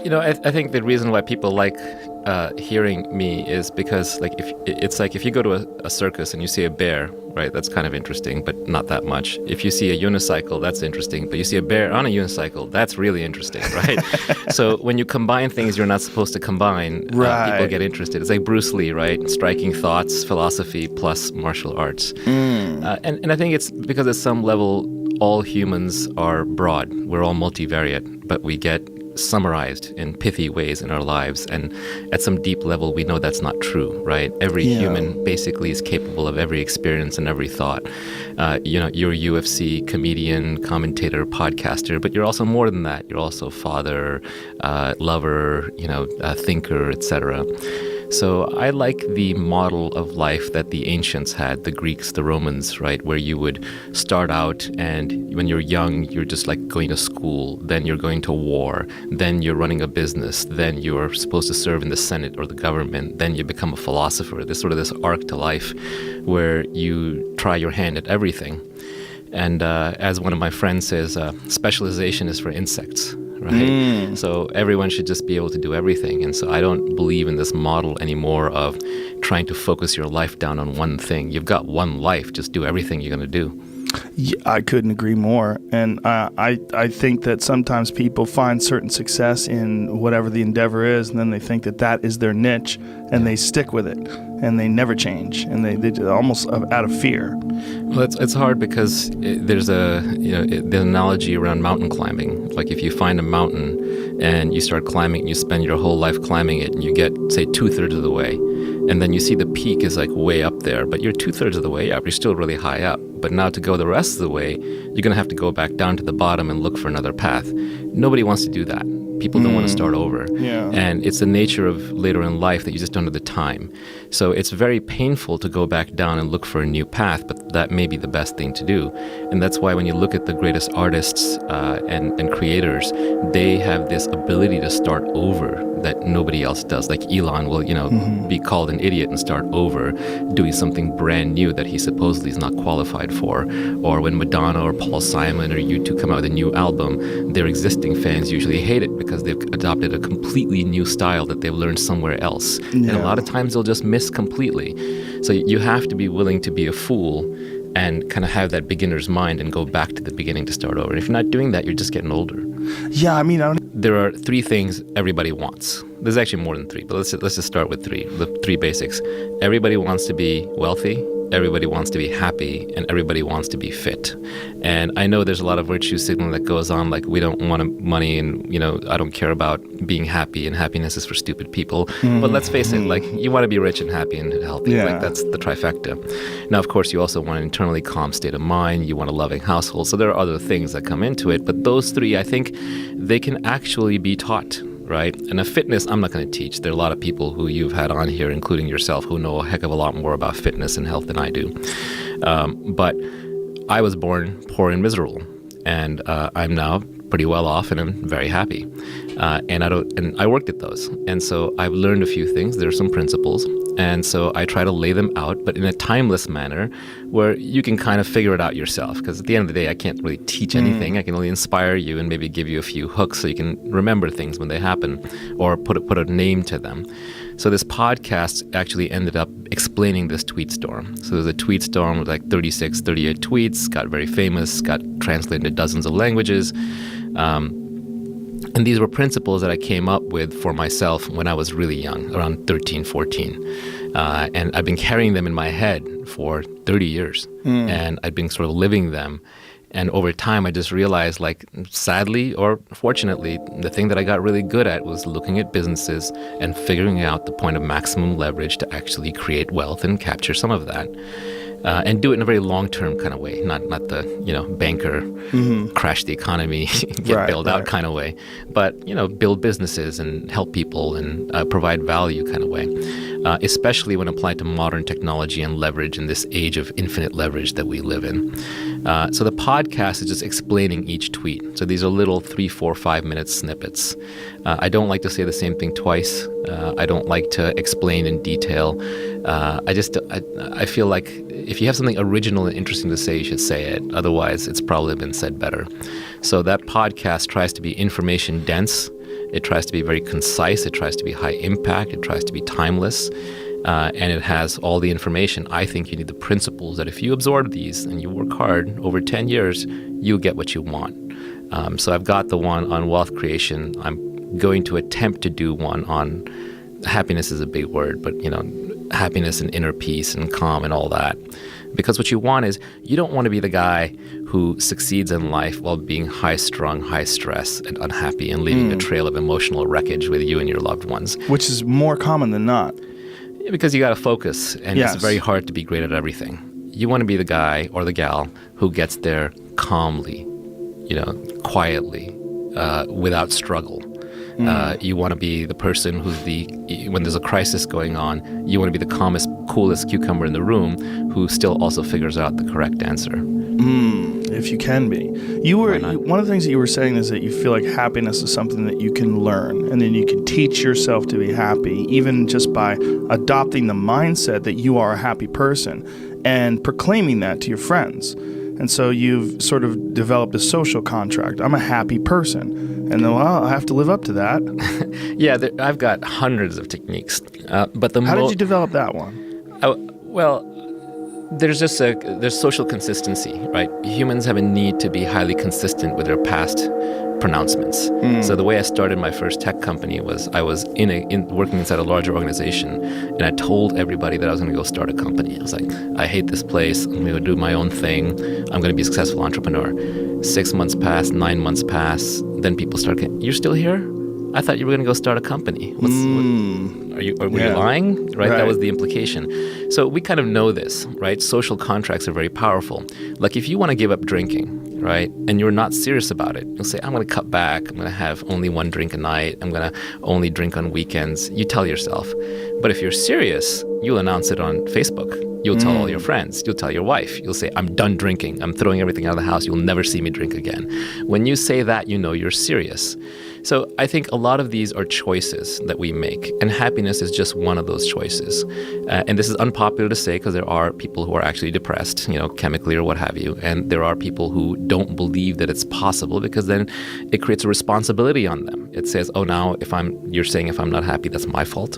I think the reason why people like hearing me is because, like, if you go to a circus and you see a bear, right? That's kind of interesting, but not that much. If you see a unicycle, that's interesting, but you see a bear on a unicycle, that's really interesting, right? So when you combine things you're not supposed to combine, people get interested. It's like Bruce Lee, right? Striking thoughts, philosophy plus martial arts. And I think it's because at some level all humans are broad. We're all multivariate, but we get summarized in pithy ways in our lives, and at some deep level we know that's not true, right? Every human basically is capable of every experience and every thought. You're a UFC comedian, commentator, podcaster, but you're also more than that. You're also father, lover, thinker, etc. So I like the model of life that the ancients had, the Greeks, the Romans, right? Where you would start out and when you're young, you're just like going to school, then you're going to war, then you're running a business, then you're supposed to serve in the Senate or the government, then you become a philosopher. There's sort of this arc to life where you try your hand at everything. And as one of my friends says, specialization is for insects. Right? So everyone should just be able to do everything. And so I don't believe in this model anymore of trying to focus your life down on one thing. You've got one life, just do everything you're going to do. Yeah, I couldn't agree more. And I think that sometimes people find certain success in whatever the endeavor is, and then they think that is their niche, and they stick with it, and they never change, and they almost out of fear. Well, it's hard because there's the analogy around mountain climbing. Like if you find a mountain and you start climbing, and you spend your whole life climbing it, and you get, say, 2/3 of the way, and then you see the peak is like way up there, but you're 2/3 of the way up. You're still really high up. But now to go the rest of the way, you're going to have to go back down to the bottom and look for another path. Nobody wants to do that. People don't want to start over. Yeah. And it's the nature of later in life that you just don't have the time. So it's very painful to go back down and look for a new path, but that may be the best thing to do. And that's why when you look at the greatest artists and creators, they have this ability to start over that nobody else does. Like Elon will, be called an idiot and start over doing something brand new that he supposedly is not qualified for. Or when Madonna or Paul Simon or U2 come out with a new album, their existing fans usually hate it because they've adopted a completely new style that they've learned somewhere else. Yeah. And a lot of times they'll just miss completely. So you have to be willing to be a fool and kind of have that beginner's mind and go back to the beginning to start over. And if you're not doing that, you're just getting older. Yeah, there are 3 things everybody wants. There's actually more than 3, but let's just start with 3. The 3 basics. Everybody wants to be wealthy, everybody wants to be happy, and everybody wants to be fit. And I know there's a lot of virtue signaling that goes on, like we don't want money and, I don't care about being happy and happiness is for stupid people. But let's face it, like you want to be rich and happy and healthy. Yeah. Like that's the trifecta. Now, of course, you also want an internally calm state of mind. You want a loving household. So there are other things that come into it. But those 3, I think they can actually be taught. Right? And a fitness, I'm not going to teach. There are a lot of people who you've had on here, including yourself, who know a heck of a lot more about fitness and health than I do. But I was born poor and miserable, and I'm now pretty well off, and I'm very happy. And I worked at those, and so I've learned a few things. There are some principles, and so I try to lay them out, but in a timeless manner where you can kind of figure it out yourself. Because at the end of the day, I can't really teach anything. I can only inspire you and maybe give you a few hooks so you can remember things when they happen, or put a name to them. So this podcast actually ended up explaining this tweet storm. So there's a tweet storm with like 36, 38 tweets, got very famous, got translated into dozens of languages. And these were principles that I came up with for myself when I was really young, around 13, 14. And I've been carrying them in my head for 30 years. And I've been sort of living them. And over time, I just realized, like, sadly or fortunately, the thing that I got really good at was looking at businesses and figuring out the point of maximum leverage to actually create wealth and capture some of that. And do it in a very long-term kind of way, not the, banker, crash the economy, get bailed out kind of way, but, build businesses and help people and provide value kind of way, especially when applied to modern technology and leverage in this age of infinite leverage that we live in. So the podcast is just explaining each tweet. So these are little 3, 4, 5-minute snippets. I don't like to say the same thing twice. I don't like to explain in detail. I feel like if you have something original and interesting to say, you should say it. Otherwise, it's probably been said better. So that podcast tries to be information dense It tries to be very concise. It tries to be high impact. It tries to be timeless. And it has all the information. I think you need the principles that if you absorb these and you work hard over 10 years, you'll get what you want. So I've got the one on wealth creation. I'm going to attempt to do one on happiness is a big word, but happiness and inner peace and calm and all that. Because what you want is, you don't want to be the guy who succeeds in life while being high-strung, high-stress, and unhappy and leaving a trail of emotional wreckage with you and your loved ones. Which is more common than not. Yeah, because you got to focus, and it's very hard to be great at everything. You want to be the guy or the gal who gets there calmly, quietly, without struggle. You want to be the person who's when there's a crisis going on, you want to be the calmest, coolest cucumber in the room who still also figures out the correct answer. If you can be. One of the things that you were saying is that you feel like happiness is something that you can learn, and then you can teach yourself to be happy, even just by adopting the mindset that you are a happy person and proclaiming that to your friends. And so you've sort of developed a social contract. I'm a happy person. And then, I have to live up to that. Yeah, I've got hundreds of techniques. But how did you develop that one? There's social consistency, right? Humans have a need to be highly consistent with their past pronouncements. So the way I started my first tech company was I was working inside a larger organization, and I told everybody that I was going to go start a company. I was like, I hate this place. I'm going to do my own thing. I'm going to be a successful entrepreneur. 6 months pass, 9 months pass. Then people start getting, you're still here? I thought you were going to go start a company. Were you lying? Right? That was the implication. So we kind of know this, right? Social contracts are very powerful. Like if you want to give up drinking, right, and you're not serious about it, you'll say, I'm going to cut back. I'm going to have only one drink a night. I'm going to only drink on weekends. You tell yourself. But if you're serious, you'll announce it on Facebook. You'll tell all your friends. You'll tell your wife. You'll say, I'm done drinking. I'm throwing everything out of the house. You'll never see me drink again. When you say that, you know you're serious. So I think a lot of these are choices that we make, and happiness is just one of those choices. And this is unpopular to say because there are people who are actually depressed, chemically or what have you, and there are people who don't believe that it's possible because then it creates a responsibility on them. It says, oh, now you're saying if I'm not happy, that's my fault.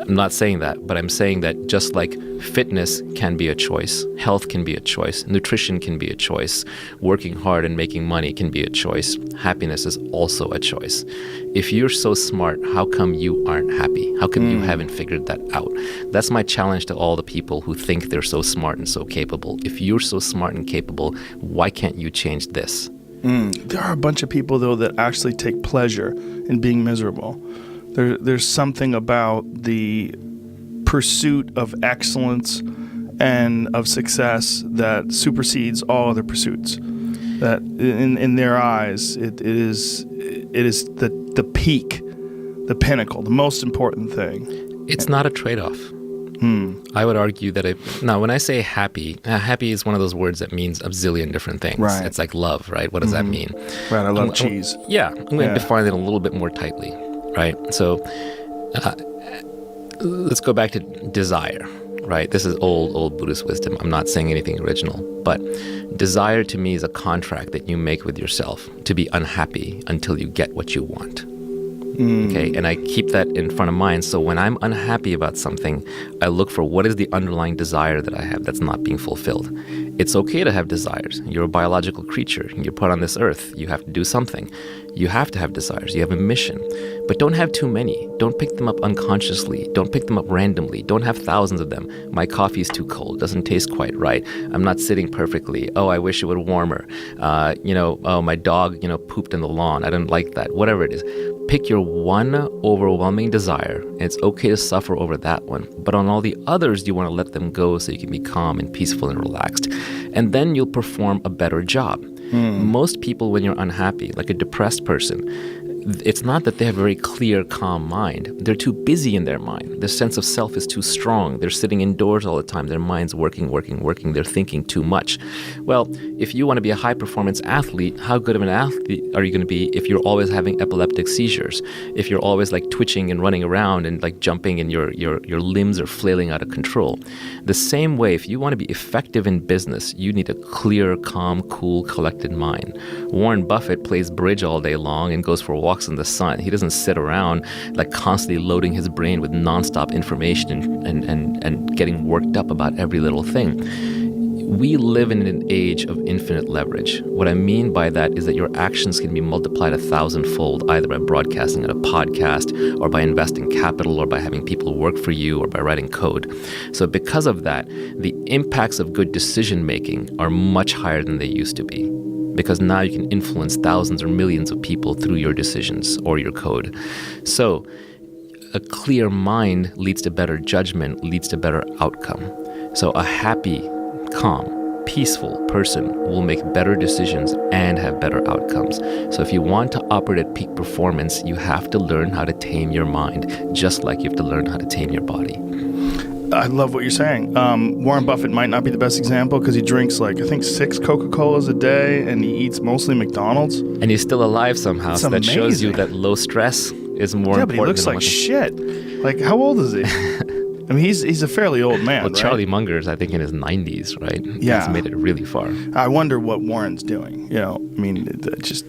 I'm not saying that, but I'm saying that just like fitness can be a choice, health can be a choice, nutrition can be a choice, working hard and making money can be a choice, happiness is also a choice. If you're so smart, how come you aren't happy? How come you haven't figured that out? That's my challenge to all the people who think they're so smart and so capable. If you're so smart and capable, why can't you change this? There are a bunch of people, though, that actually take pleasure in being miserable. There's something about the pursuit of excellence and of success that supersedes all other pursuits. That in their eyes, it is the peak, the pinnacle, the most important thing. It's not a trade-off. I would argue that when I say happy is one of those words that means a zillion different things. Right. It's like love, right? What does that mean? Right, I love cheese. I'm going to define it a little bit more tightly. Right. So let's go back to desire. Right. This is old Buddhist wisdom. I'm not saying anything original, but desire to me is a contract that you make with yourself to be unhappy until you get what you want. Okay. And I keep that in front of mind. So when I'm unhappy about something, I look for what is the underlying desire that I have that's not being fulfilled. It's okay to have desires. You're a biological creature. You're put on this earth. You have to do something. You have to have desires. You have a mission. But don't have too many. Don't pick them up unconsciously. Don't pick them up randomly. Don't have thousands of them. My coffee's too cold. Doesn't taste quite right. I'm not sitting perfectly. Oh, I wish it were warmer. Oh, my dog, pooped in the lawn. I didn't like that. Whatever it is. Pick your one overwhelming desire, and it's okay to suffer over that one. But on all the others, you want to let them go so you can be calm and peaceful and relaxed. And then you'll perform a better job. Most people, when you're unhappy, like a depressed person, it's not that they have a very clear, calm mind. They're too busy in their mind. Their sense of self is too strong. They're sitting indoors all the time. Their mind's working. They're thinking too much. Well, if you want to be a high-performance athlete, how good of an athlete are you going to be if you're always having epileptic seizures? If you're always like twitching and running around and like jumping and your limbs are flailing out of control? The same way, if you want to be effective in business, you need a clear, calm, cool, collected mind. Warren Buffett plays bridge all day long and goes for walks walks in the sun. He doesn't sit around like constantly loading his brain with nonstop information and getting worked up about every little thing. We live in an age of infinite leverage. What I mean by that is that your actions can be multiplied 1,000-fold, either by broadcasting at a podcast, or by investing capital, or by having people work for you, or by writing code. So because of that, the impacts of good decision making are much higher than they used to be. Because now you can influence thousands or millions of people through your decisions or your code. So a clear mind leads to better judgment, leads to better outcome. So a happy, calm, peaceful person will make better decisions and have better outcomes. So if you want to operate at peak performance, you have to learn how to tame your mind, just like you have to learn how to tame your body. I love what you're saying. Warren Buffett might not be the best example because he drinks I think 6 Coca-Colas a day, and he eats mostly McDonald's. And he's still alive somehow. So that shows you that low stress is more important. Yeah, but he looks like shit. How old is he? I mean, he's a fairly old man, well, right? Charlie Munger's, I think, in his 90s, right? Yeah. He's made it really far. I wonder what Warren's doing.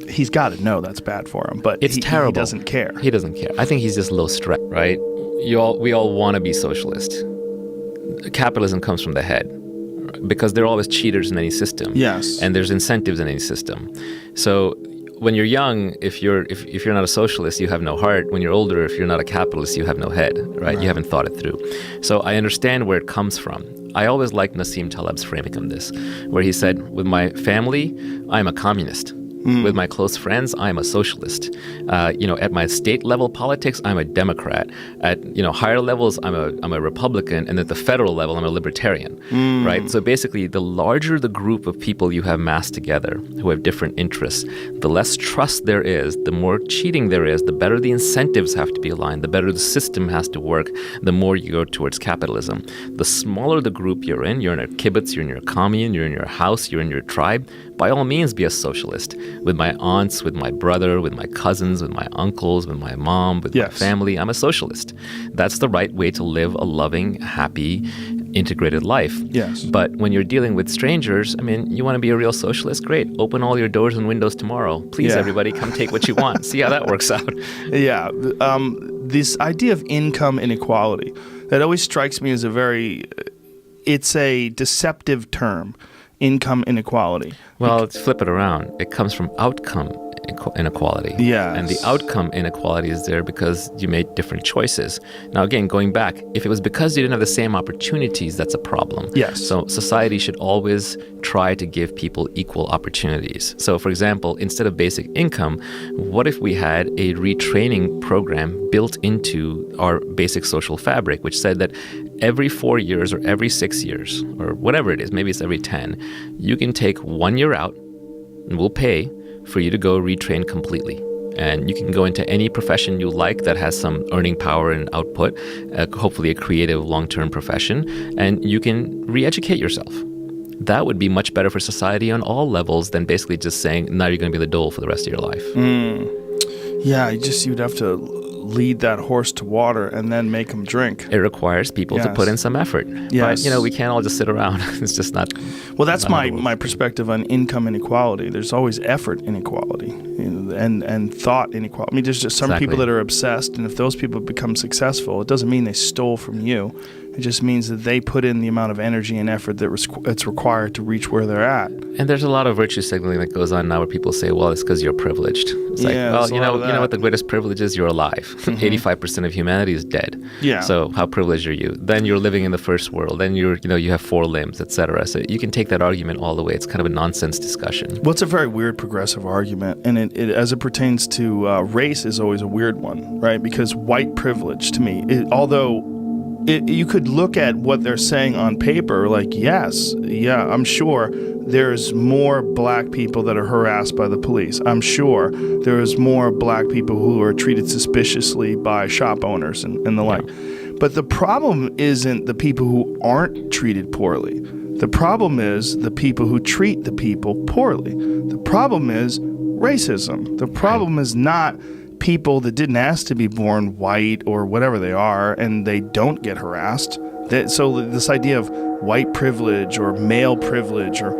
He's got to know that's bad for him, but it's terrible. He doesn't care. He doesn't care. I think he's just low stress, right? We all want to be socialist. Capitalism comes from the head, because there are always cheaters in any system. Yes. And there's incentives in any system. So when you're young, if you're not a socialist, you have no heart. When you're older, if you're not a capitalist, you have no head, right? You haven't thought it through. So I understand where it comes from. I always liked Nassim Taleb's framing of this, where he said, with my family, I'm a communist. With my close friends, I'm a socialist. At my state level politics, I'm a Democrat. At higher levels, I'm a Republican, and at the federal level, I'm a libertarian. Right? So basically, the larger the group of people you have massed together who have different interests, the less trust there is, the more cheating there is, the better the incentives have to be aligned, the better the system has to work, the more you go towards capitalism. The smaller the group you're in a kibbutz, you're in your commune, you're in your house, you're in your tribe, by all means be a socialist. With my aunts, with my brother, with my cousins, with my uncles, with my mom, with my family, I'm a socialist. That's the right way to live a loving, happy, integrated life. Yes. But when you're dealing with strangers, you want to be a real socialist? Great. Open all your doors and windows tomorrow. Please, everybody, come take what you want. See how that works out. Yeah. This idea of income inequality, that always strikes me as it's a deceptive term. Income inequality. Well, let's flip it around. It comes from outcome inequality. Yes. And the outcome inequality is there because you made different choices. Now, again, going back, if it was because you didn't have the same opportunities, that's a problem. Yes. So society should always try to give people equal opportunities. So, for example, instead of basic income, what if we had a retraining program built into our basic social fabric, which said that every 4 years or every 6 years, or whatever it is, maybe it's every 10, you can take 1 year out and we'll pay for you to go retrain completely. And you can go into any profession you like that has some earning power and output, hopefully a creative long-term profession, and you can re-educate yourself. That would be much better for society on all levels than basically just saying, now you're going to be the dole for the rest of your life. Yeah, you'd have to lead that horse to water and then make him drink. It requires people to put in some effort. Yes. But, we can't all just sit around. It's just not... Well, that's my perspective on income inequality. There's always effort inequality and thought inequality. There's just some people that are obsessed, and if those people become successful, it doesn't mean they stole from you. It just means that they put in the amount of energy and effort that's required to reach where they're at. And there's a lot of virtue signaling that goes on now where people say, well, it's because you're privileged. It's like, well, you know what the greatest privilege is? You're alive. 85% of humanity is dead. Yeah. So how privileged are you? Then you're living in the first world. Then you have 4 limbs, etc. So you can take that argument all the way. It's kind of a nonsense discussion. Well, it's a very weird progressive argument. And it as it pertains to race is always a weird one, right? Because white privilege to me, you could look at what they're saying on paper, I'm sure there's more black people that are harassed by the police. I'm sure there's more black people who are treated suspiciously by shop owners and the like. But the problem isn't the people who aren't treated poorly. The problem is the people who treat the people poorly. The problem is racism. The problem is not people that didn't ask to be born white or whatever they are, and they don't get harassed. So this idea of white privilege or male privilege or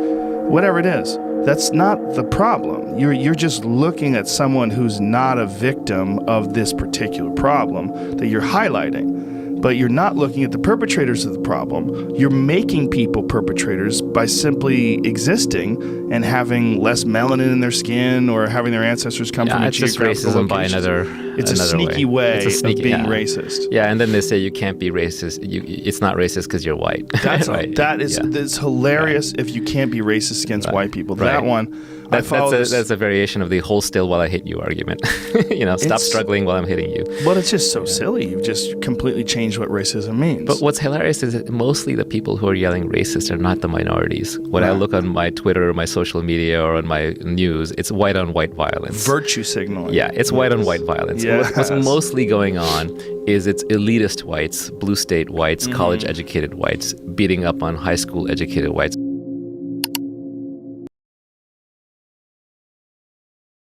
whatever it is, That's not the problem. You're just looking at someone who's not a victim of this particular problem that you're highlighting. But you're not looking at the perpetrators of the problem. You're making people perpetrators by simply existing and having less melanin in their skin or having their ancestors come from a it's just geographical racism by location. It's a another sneaky way It's a sneaky, of being racist. Yeah, and then they say you can't be racist. It's not racist because you're white. That's right. That's hilarious if you can't be racist against white people. That one, that's a variation of the hold still while I hit you argument. Stop struggling while I'm hitting you. But it's just so silly. You've just completely changed what racism means. But what's hilarious is that mostly the people who are yelling racist are not the minorities. When I look on my Twitter or my social media or on my news, it's white on white violence. Virtue signaling. Yeah, it's white on white violence. Yes. What's mostly going on is it's elitist whites, blue state whites, college-educated whites beating up on high school-educated whites